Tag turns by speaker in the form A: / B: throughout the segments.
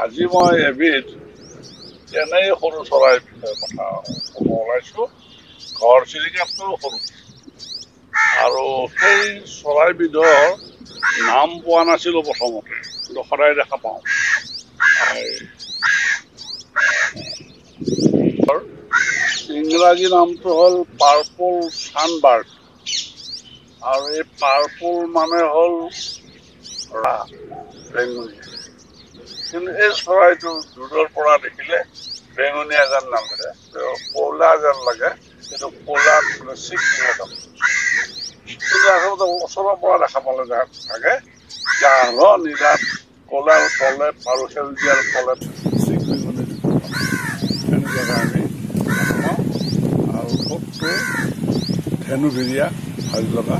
A: আজি মই এবিধ এনেই সৰু চৰাইৰ বিষয়ে কথা ক'ব ওলাইছোঁ। ঘৰ চিৰিকাতকৈও সৰু। আৰু সেই চৰাইবিধৰ নাম পোৱা নাছিলোঁ প্ৰথমতে, কিন্তু সদায় দেখা পাওঁ। ইংৰাজী নামটো হ'ল পাৰ্পল ছানবাৰ্ড, আৰু এই পাৰ্পল মানে হ'ল বেঙুনীয়া। কিন্তু এই চৰাইটো দূৰৰ পৰা দেখিলে বেঙুনীয়া যেন নালাগে, ক'লা যেন লাগে। কিন্তু ক'লা চিক একদম, কিন্তু আচলতে ওচৰৰ পৰা দেখা পালে থাকে গাঢ় নীলাত ক'লাৰ তলে আৰু সেউজীয়াৰ তলে চিক বেঙুনী এনেকুৱাকে আমি পাওঁ। আৰু ঠোঁটটো ধেনুভিৰীয়া ভাল লগা,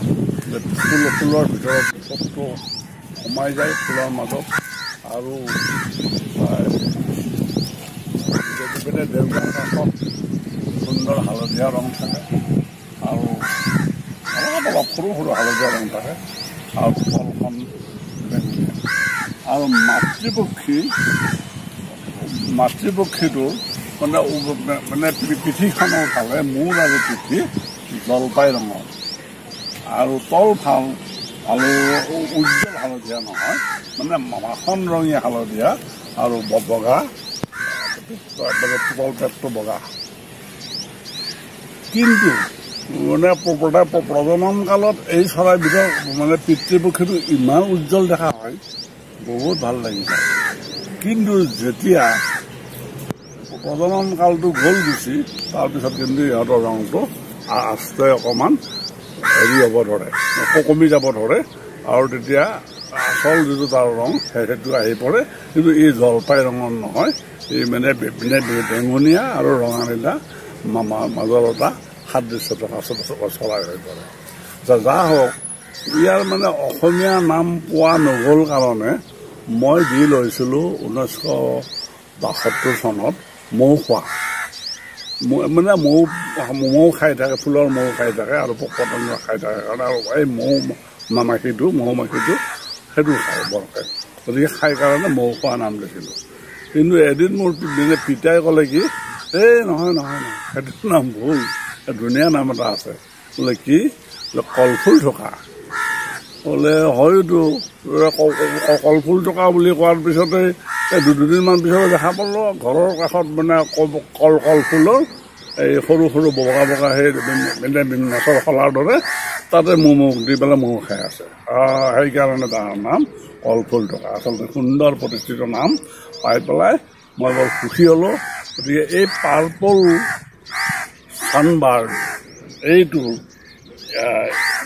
A: ফুলৰ ভিতৰত ঠোঁটটো সোমাই যায় ফুলৰ মাজত। আৰু দেউতাৰ কাষত সুন্দৰ হালধীয়া ৰং থাকে, আৰু অলপ সৰু সৰু হালধীয়া ৰং থাকে, আৰু ফলখন বেঙুনীয়া। আৰু মাতৃপক্ষীটো মানে পিঠিখনৰ ফালে মূৰ আৰু পিঠি জলপাই ৰঙৰ, আৰু তলফাল উজ্জ্বল হালধীয়া নহয়, মানে মাখন ৰঙীয়া হালধীয়া, আৰু বগা তল পেটটো বগা। কিন্তু মানে প্ৰজনন কালত এই চৰাইবিধৰ মানে পিতৃপক্ষীটো ইমান উজ্জ্বল দেখা হয়, বহুত ভাল লাগিছে। কিন্তু যেতিয়া প্ৰজনন কালটো গ'ল গুচি, তাৰপিছত কিন্তু ইহঁতৰ ৰংটো আস্তে অকণমান হ'ব ধৰে, কমি যাব ধৰে, আৰু তেতিয়া আচল যিটো তাৰ ৰং সেইটো আহি পৰে। কিন্তু এই জলপাই ৰঙৰ নহয়, এই মানে বেঙুনীয়া আৰু ৰঙা নীলা মাজৰ এটা সাদৃশ্য থকা চৰাই হৈ পৰে। যা হওক, ইয়াৰ মানে অসমীয়া নাম পোৱা নগ'ল কাৰণে মই দি লৈছিলোঁ 1972 চনত মৌখোৱা। মানে মৌ খাই থাকে, ফুলৰ মৌ খাই থাকে, আৰু পোক পতংগ খাই থাকে কাৰণে, আৰু এই মৌমাখিটো সেইটো খায় বৰকে, গতিকে খাই কাৰণে মৌখোৱা নাম দিছিলোঁ। কিন্তু এদিন মোৰ পিতাই ক'লে কি, এই নহয় সেইটো নাম ভুল, ধুনীয়া নাম এটা আছে। বোলে কি, কলফুল থকা। বোলে হয়তো কলফুল থকা বুলি কোৱাৰ পিছতে দুদিনমান পিছতে দেখা পালোঁ ঘৰৰ কাষত মানে কলফুলৰ এই সৰু সৰু বগা সেই মাছৰ শলাৰ দৰে তাতে মৌ দি পেলাই মৌ খাই আছে। সেইকাৰণে তাৰ নাম কলফুল থকা। আচলতে সুন্দৰ প্ৰতিষ্ঠিত নাম পাই পেলাই মই বৰ সুখী হ'লোঁ। গতিকে এই পাৰ্পল ছানবাৰ্ড, এইটো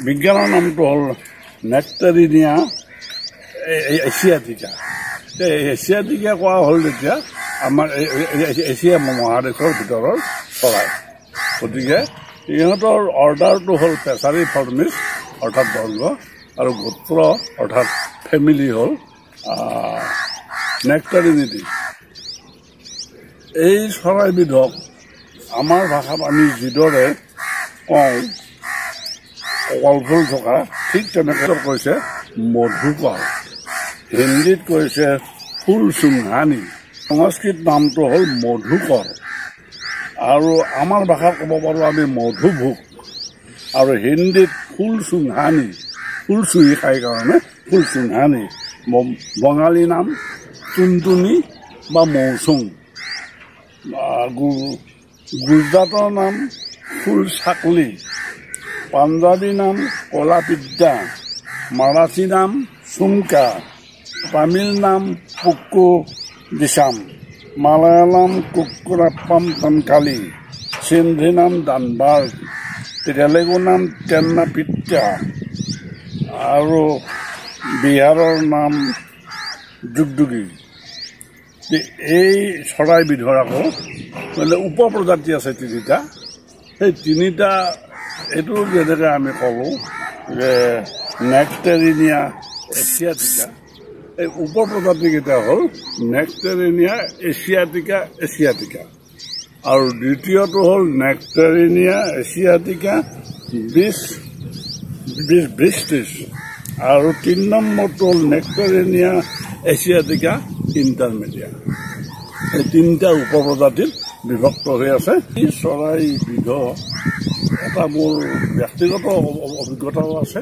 A: বিজ্ঞানৰ নামটো হ'ল নেক্টাৰিনিয়া এছিয়াটিকা। এছিয়াটিকা কোৱা হ'ল তেতিয়া আমাৰ এছিয়া মহাদেশৰ ভিতৰৰ চৰাই। গতিকে ইহঁতৰ অৰ্ডাৰটো হ'ল পেচাৰি ফৰ্মিছ অৰ্থাৎ বৰ্গ, আৰু গোত্ৰ অৰ্থাৎ ফেমিলি হ'ল নেক্টাৰিনিডি। এই চৰাইবিধক আমাৰ ভাষাত আমি যিদৰে কওঁ কলফুল থকা, ঠিক তেনেকৈ কৈছে মধুকৰ, হিন্দীত কৈছে ফুল চুংহানি, সংস্কৃত নামটো হ'ল মধুকৰ, আৰু আমাৰ ভাষাত ক'ব পাৰোঁ আমি মধুভোগ, আৰু হিন্দীত ফুল চুংহানি, ফুল চুহি খাই কাৰণে ফুল চুংহানি। বঙালী নাম টুনটুনি বা মৌচুং, গুজৰাটৰ নাম ফুল চাকলি, পাঞ্জাবী নাম কলাপিদ্যা, মাৰাঠী নাম চুমকা, তামিল নাম পুক্কু দিছাম, মালায়ালাম কুকুৰাপ্পাম তনকালি, সিন্ধি নাম দানবাৰ্গ, তেলেগু নাম তেন্নাপিত্তা, আৰু বিহাৰৰ নাম ডুগডুগি। এই চৰাইবিধৰ আকৌ মানে উপপ্ৰজাতি আছে তিনিটা। সেই তিনিটা এইটো যেনেকৈ আমি ক'লোঁ যে নেক্টাৰিনিয়া এছিয়াটিকা, এই উপপ্ৰজাতিকেইটা হ'ল নেক্টাৰিনিয়া এছিয়াটিকা, আৰু দ্বিতীয়টো হ'ল নেক্টাৰিনিয়া এছিয়াটিকা ব্ৰিষ্টিছ, আৰু ৩ নম্বৰটো হ'ল নেক্টাৰেনিয়া এছিয়াটিকা ইণ্টাৰমিডিয়া। এই ৩টা উপপ্ৰজাতিত বিভক্ত হৈ আছে। এই চৰাইবিধ এটা মোৰ ব্যক্তিগত অভিজ্ঞতাও আছে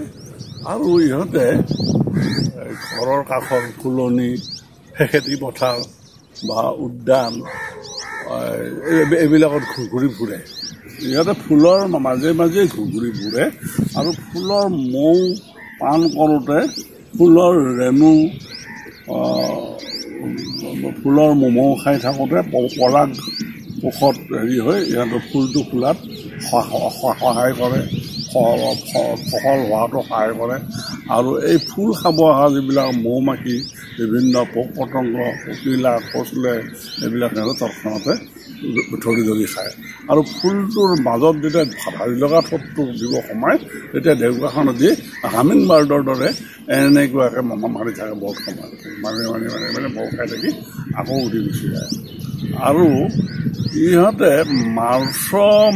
A: আৰু ইহঁতে ঘৰৰ কাষৰ ফুলনি, খেতি পথাৰ বা উদ্যান এইবিলাকত ঘূৰি ফুৰে। ইহঁতে ফুলৰ মাজে মাজে ঘূৰি ফুৰে আৰু ফুলৰ মৌ পান কৰোঁতে ফুলৰ ৰেণু ফুলৰ মৌ খাই থাকোঁতে পৰাগ কোষত হেৰি হৈ ইহঁতৰ ফুলটো ফুলাত সহায় কৰে, সফল হোৱাটো সহায় কৰে। আৰু এই ফুল খাব অহা যিবিলাক মৌ মাখি, বিভিন্ন পোক পতংগ, পখিলা, কচলে এইবিলাক তৎক্ষণতে ধৰি খায়। আৰু ফুলটোৰ মাজত যেতিয়া ভাজি লগা ঠোঁটটো দিব সোমায় তেতিয়া ঢেকুৱাখনত দি হামিং বাৰ্ডৰ দৰে এনেকুৱাকৈ মাৰি থাকে বহুত সময়, মাৰি বৌ খাই থাকি আকৌ উঠি গুচি যায়। আৰু ইহঁতে মাৰ্চ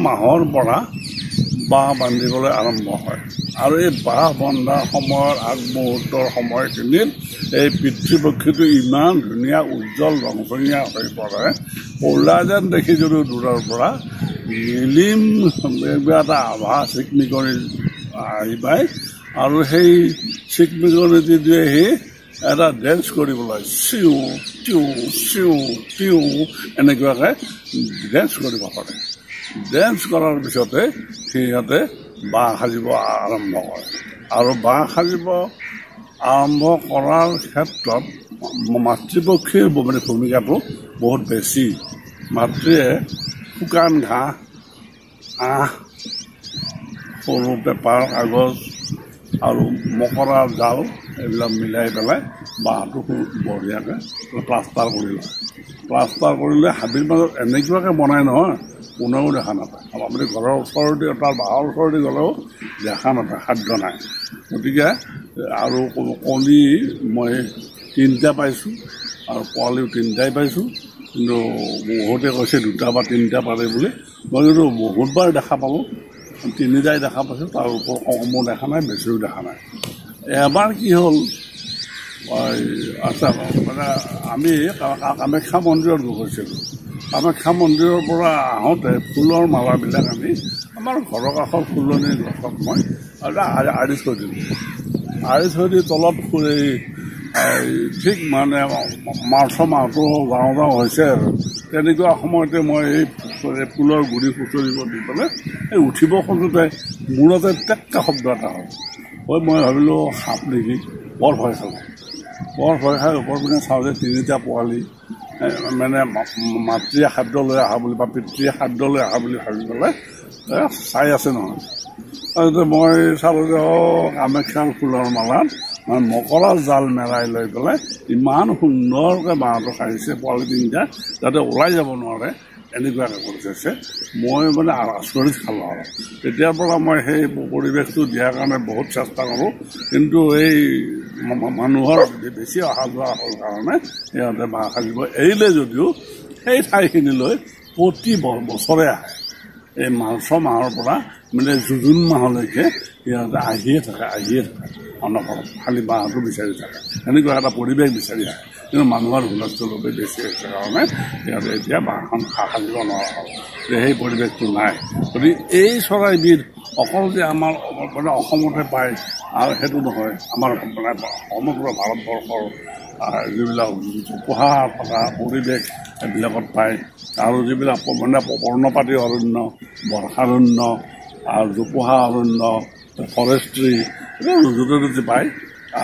A: মাহৰ পৰা বাঁহ বান্ধিবলৈ আৰম্ভ হয় আৰু এই বাঁহ বন্ধাৰ সময়ৰ আগমুহূৰ্তৰ সময়খিনিত এই পিতৃপক্ষীটো ইমান ধুনীয়া উজ্জ্বল ৰংচঙীয়া হৈ পৰে, ক'লা যেন দেখি যদিও দূৰৰ পৰা নীলিম এটা আভা চিকমিকনি আহি পায় আৰু সেই চিকমিকনিটোৱে সি এটা ডেন্স কৰিবলৈ চিউ টিউ চিউ টিউ এনেকুৱাকৈ ডেন্স কৰিব পাৰে। ডেন্স কৰাৰ পিছতে সিহঁতে বাঁহ সাজিব আৰম্ভ কৰে আৰু বাঁহ সাজিব আৰম্ভ কৰাৰ ক্ষেত্ৰত মাতৃপক্ষীৰ ভূমিকাটো বহুত বেছি। মাতৃয়ে শুকান ঘাঁহ, আঁহ, সৰু পেপাৰ কাগজ আৰু মকৰাৰ জাল এইবিলাক মিলাই পেলাই বাঁহটো বঢ়িয়াকৈ প্লাষ্টাৰ কৰি লয়। প্লাষ্টাৰ কৰিলে হাবিৰ মাজত এনেকুৱাকৈ বনাই নহয় কোনেও দেখা নাপায়। আপুনি ঘৰৰ ওচৰতে তাৰ বাঁহৰ ওচৰতে গ'লেও দেখা নাপায়, সাধ্য নাই। গতিকে আৰু কণী মই 3টা পাইছোঁ আৰু পোৱালিও 3টাই পাইছোঁ, কিন্তু বহুতে কৈছে 2টা বা 3টা পাৰে বুলি। মই কিন্তু বহুতবাৰ দেখা পালোঁ, 3টাই দেখা পাইছোঁ, তাৰ ওপৰত কমো দেখা নাই, বেছিও দেখা নাই। এবাৰ কি হ'ল, আচ্ছা মানে আমি কামাখ্যা মন্দিৰত গৈছিলোঁ। কামাখ্যা মন্দিৰৰ পৰা আহোঁতে ফুলৰ মালাবিলাক আমি আমাৰ ঘৰৰ কাষৰ ফুলনিৰ গছত মই আঁৰি থৈ দিলোঁ। আঁৰি থৈ দি তলত ঠিক মানে মাৰ্চ মাহটো যাওঁ হৈছে আৰু তেনেকুৱা সময়তে মই এই ফুলৰ গুৰি খুচৰিব দি পেলাই এই উঠিব খোজোঁতে মূৰতে টেক্কা শব্দ এটা হ'ল। মই ভাবিলোঁ সাপ নেকি, বৰ ভয় খালোঁ। বৰ ভয় খাই ওপৰ পিনে চাওঁ যে 3টা পোৱালি মানে মাতৃয়ে খাদ্য লৈ অহা বুলি বা পিতৃয়ে খাদ্য লৈ অহা বুলি ভাবি পেলাই চাই আছে নহয়। তাৰপিছত মই চালোঁ যে কামাখ্যাৰ ফুলৰ মালাত মানে মকৰাৰ জাল মেৰাই লৈ পেলাই ইমান সুন্দৰকৈ বাঁহটো সাজিছে পোৱালি 3টা যাতে ওলাই যাব নোৱাৰে এনেকুৱাকৈ কৰি থৈছে। মই মানে আচৰিত খালোঁ আৰু তেতিয়াৰ পৰা মই সেই পৰিৱেশটো দিয়াৰ কাৰণে বহুত চেষ্টা কৰোঁ, কিন্তু এই মানুহৰ বেছি অহা যোৱা হ'ল কাৰণে সিহঁতে বাঁহ সাজিব এৰিলে যদিও সেই ঠাইখিনিলৈ প্ৰতি বছৰে আহে। এই মাৰ্চ মাহৰ পৰা মানে জুন মাহলৈকে সিহঁতে আহিয়ে থাকে অনবৰত, খালি বাঁহটো বিচাৰি থাকে, এনেকুৱা এটা পৰিৱেশ বিচাৰি আহে। কিন্তু মানুহৰ হুলস্থুলতে বেছি হৈছে কাৰণে সিহঁতে এতিয়া বাঁহখন সাজিব নোৱাৰা হ'ল, যে সেই পৰিৱেশটো নাই। গতিকে এই চৰাইবিধ অকল যে আমাৰ মানে অসমতে পায় আৰু সেইটো নহয়, আমাৰ মানে সমগ্ৰ ভাৰতবৰ্ষৰ যিবিলাক জোপোহা থকা পৰিৱেশ এইবিলাকত পায়। আৰু যিবিলাক মানে পৰ্ণপাতী অৰণ্য, বৰ্ষাৰণ্য আৰু জোপোহা অৰণ্য, ফৰেষ্ট্ৰি এইবিলাক য'তে ত'তে পায়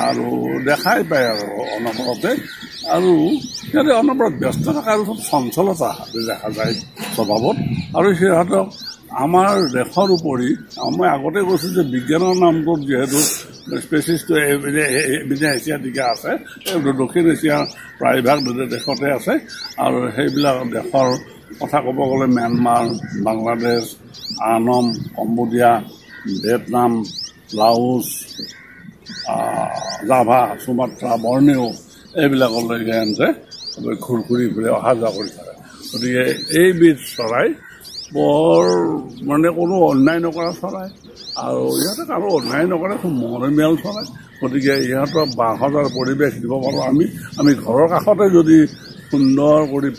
A: আৰু দেখাই পায় আৰু অনবৰতে। আৰু সিহঁতে অনবৰত ব্যস্ত থকাৰ চঞ্চলতা দেখা যায় স্বভাৱত। আৰু সিহঁতক আমাৰ দেশৰ উপৰি মই আগতে কৈছোঁ যে বিজ্ঞানৰ নামটোত যিহেতু স্পেচিছটো এছিয়াটিকা আছে, দক্ষিণ এছিয়াৰ প্ৰায়ভাগ দেশতে আছে। আৰু সেইবিলাক দেশৰ কথা ক'ব গ'লে Myanmar, Bangladesh, Annam, Cambodia, Vietnam, Laos, Java, Sumatra, Borneo এইবিলাকলৈকে এনে ঘূৰি ফুৰি অহা যোৱা কৰি থাকে। গতিকে এইবিধ চৰাই বৰ মানে কোনো অন্যায় নকৰা চৰাই আৰু ইহঁতে কাৰো অন্যায় নকৰে, খুব মৰমীয়াল চৰাই। গতিকে ইহঁতক বাঁহৰ পৰিৱেশ দিব পাৰোঁ আমি ঘৰৰ কাষতে যদি সুন্দৰ কৰি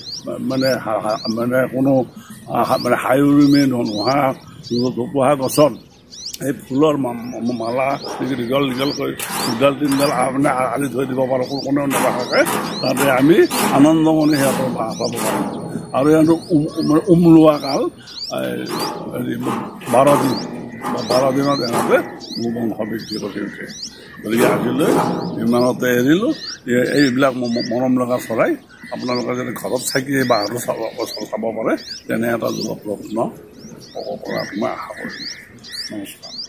A: মানে কোনো মানে হাইউৰিমে নোহোৱা জোপোহা গছত এই ফুলৰ মালা দীঘল কৰি দুডাল তিনিডাল মানে আনি থৈ দিব পাৰোঁ কোনেও নেদেখাকৈ তাতে আমি আনন্দমনে সিহঁতৰ বাঁহ পাব পাৰিম আৰু সিহঁতক উমলোৱা কাল 12 দিনত ইহঁতে বংশ বৃদ্ধি কৰি উঠে গতিকে আজিলৈ ইমানতে এৰিলোঁ এইবিলাক মৰম লগা চৰাই আপোনালোকে যদি ঘৰত থাকি এই বাঁহটো চাব পাৰে তেনে এটা যুৱক ৰত্ন কৰাটো মই আশা কৰিম নমস্কাৰ